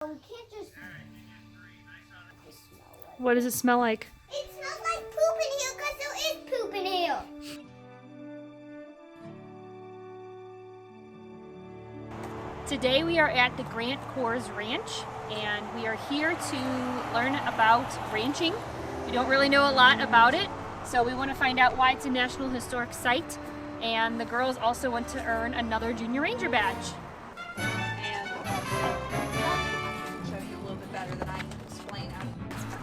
Can't just... What does it smell like? It smells like poop in here because there is poop in here. Today we are at the Grant Coors Ranch and we are here to learn about ranching. We don't really know a lot about it, so we want to find out why it's a National Historic Site, and the girls also want to earn another Junior Ranger badge.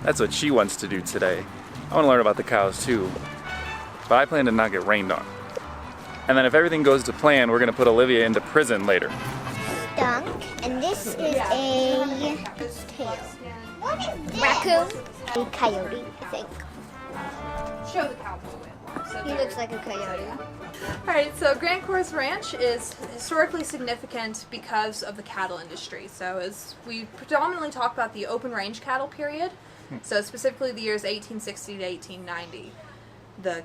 That's what she wants to do today. I want to learn about the cows too, but I plan to not get rained on. And then if everything goes to plan, we're going to put Olivia into prison later. Skunk, and this is a tail. What is this? Raccoon? A coyote, I think. Show the cowboy. So He looks like a coyote. Alright, so Grant Coors Ranch is historically significant because of the cattle industry. So as we predominantly talk about the open range cattle period, so specifically the years 1860 to 1890. The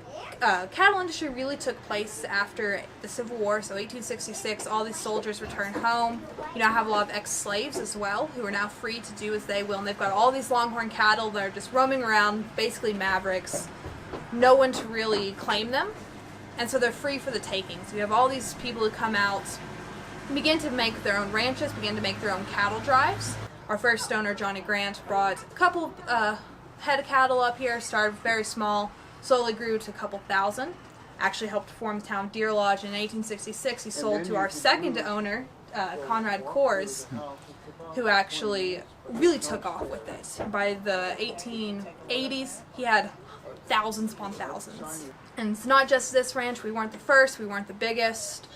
cattle industry really took place after the Civil War, so 1866, all these soldiers returned home. You now have a lot of ex-slaves as well, who are now free to do as they will, and they've got all these longhorn cattle that are just roaming around, basically mavericks, no one to really claim them, and so they're free for the taking. So you have all these people who come out, begin to make their own ranches, begin to make their own cattle drives. Our first owner, Johnny Grant, brought a couple head of cattle up here, started very small, slowly grew to a couple thousand. Actually helped form the town of Deer Lodge. In 1866, he sold to our second owner, Conrad Coors, who actually really took off with it. By the 1880s, he had thousands upon thousands. And it's not just this ranch. We weren't the first, we weren't the biggest,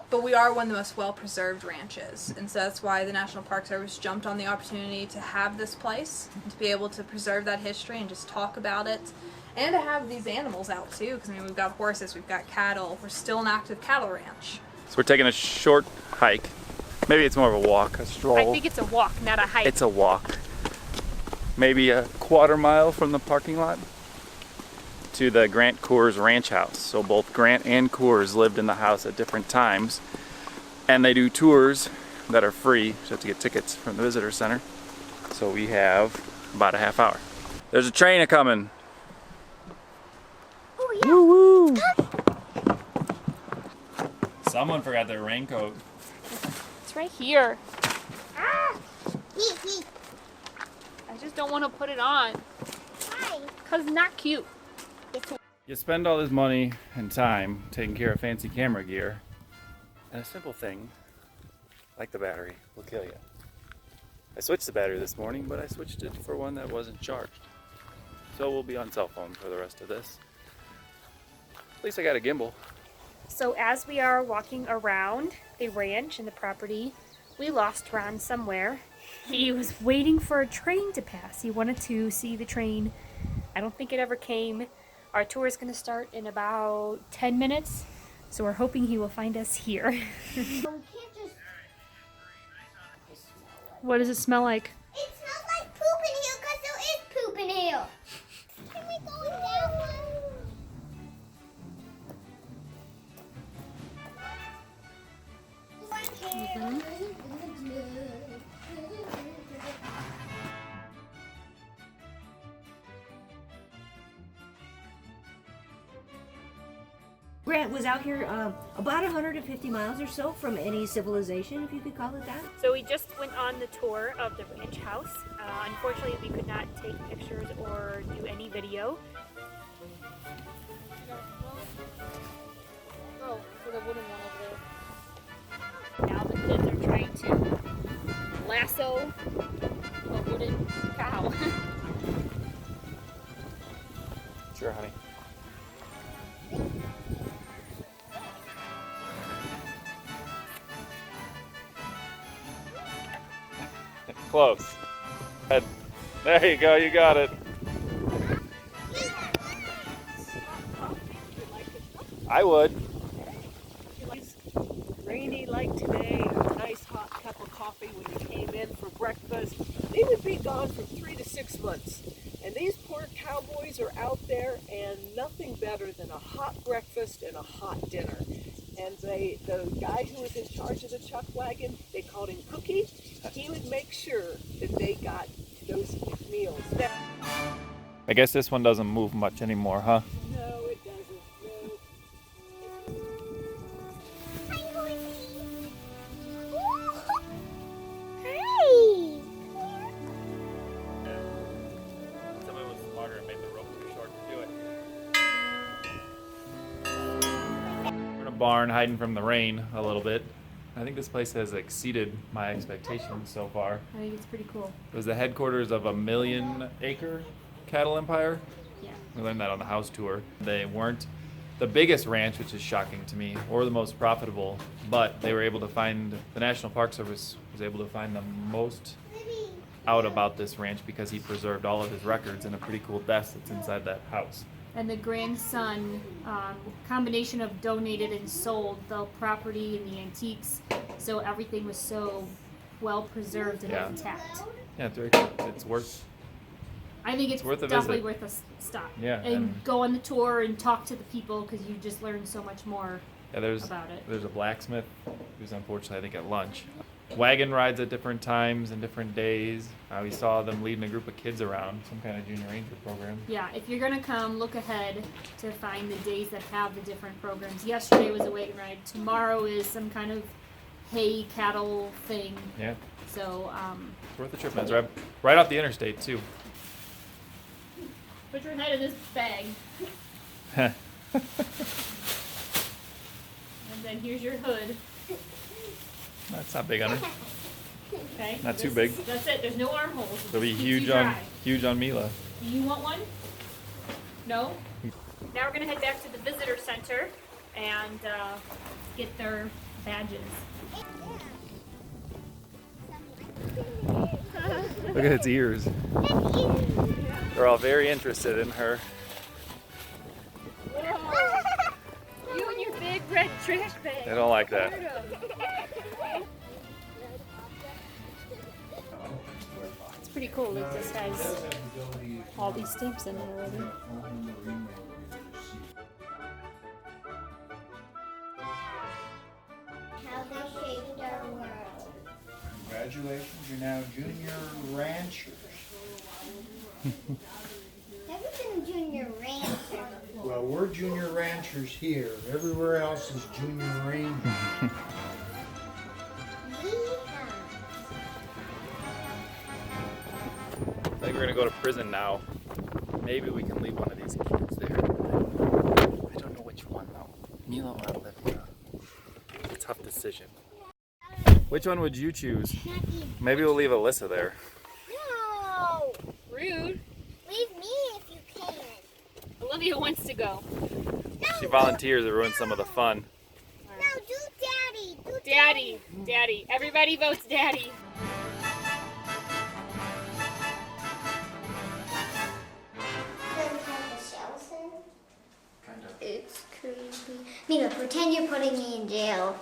but we are one of the most well-preserved ranches. And so that's why the National Park Service jumped on the opportunity to have this place, and to be able to preserve that history and just talk about it. And to have these animals out too, because I mean, we've got horses, we've got cattle. We're still an active cattle ranch. So we're taking a short hike. Maybe it's more of a walk, a stroll. I think it's a walk, not a hike. It's a walk. Maybe a quarter mile from the parking lot to the Grant Coors Ranch house. So both Grant and Coors lived in the house at different times. And they do tours that are free. You just have to get tickets from the visitor center. So we have about a half hour. There's a train a-coming. Oh yeah. Woo woo! Someone forgot their raincoat. It's right here. Ah! Hee. I just don't want to put it on Hi. because it's not cute. You spend all this money and time taking care of fancy camera gear, and a simple thing, like the battery, will kill you. I switched the battery this morning, but I switched it for one that wasn't charged. So we'll be on cell phone for the rest of this. At least I got a gimbal. So as we are walking around the ranch and the property, we lost Ron somewhere. He was waiting for a train to pass. He wanted to see the train. I don't think it ever came. Our tour is going to start in about 10 minutes, so we're hoping he will find us here. Can't just... What does it smell like? It smells like poop in here because there is poop in here. Can we go in that one? Grant was out here about 150 miles or so from any civilization, if you could call it that. So we just went on the tour of the ranch house. Unfortunately, we could not take pictures or do any video. Oh, for the wooden one over there. Now the kids are trying to lasso a wooden cow. Sure, honey. Close. There you go, you got it. I would. Rainy like today, a nice hot cup of coffee when you came in for breakfast. They would be gone for 3 to 6 months. And these poor cowboys are out there, and nothing better than a hot breakfast and a hot dinner. And the guy who was in charge of the chuck wagon, they called him Cookie. He would make sure that they got those meals. I guess this one doesn't move much anymore, huh? No, it doesn't. No. Hi. Someone was smarter and made the rope too short to do it. We're in a barn hiding from the rain a little bit. I think this place has exceeded my expectations so far. I think it's pretty cool. It was the headquarters of a 1,000,000-acre cattle empire. Yeah. We learned that on the house tour. They weren't the biggest ranch, which is shocking to me, or the most profitable, but they were able to find, the National Park Service was able to find the most out about this ranch because he preserved all of his records in a pretty cool desk that's inside that house. And the grandson, combination of donated and sold the property and the antiques, so everything was so well preserved and Yeah. intact. Yeah, it's very cool. It's worth. I think it's Worth a definitely visit. worth a stop. Yeah, and and- go on the tour and talk to the people because you just learn so much more Yeah, there's about it. a blacksmith who's unfortunately I think at lunch. Wagon rides at different times and different days. We saw them leading a group of kids around, some kind of junior ranger program. Yeah, if you're gonna come, look ahead to find the days that have the different programs. Yesterday was a wagon ride. Tomorrow is some kind of hay cattle thing. Yeah, So it's worth the trip. And it's right off the interstate too. put your head in this bag, and then here's your hood. That's not big on her. Okay. Not too big. That's it. There's no armholes. It'll be Keeps huge you on dry. Mila. Do you want one? No? Now we're going to head back to the visitor center and get their badges. Look at its ears. They're all very interested in her. You and your big red trash bag. They don't like that. It's pretty cool that this has all these stamps in it already. How they shaped our world. Congratulations, you're now junior ranchers. Never been a junior rancher. Well, we're junior ranchers here. Everywhere else is junior rangers. I think we're gonna go to prison now. Maybe we can leave one of these kids there. I don't know which one though. Mila or Olivia. It's a tough decision. Which one would you choose? Maybe we'll leave Alyssa there. No! Rude. Leave me if you can. Olivia wants to go. She volunteers to ruin some of the fun. No, do daddy. Do Daddy. Daddy. Everybody votes daddy. It's creepy. Mila, pretend you're putting me in jail.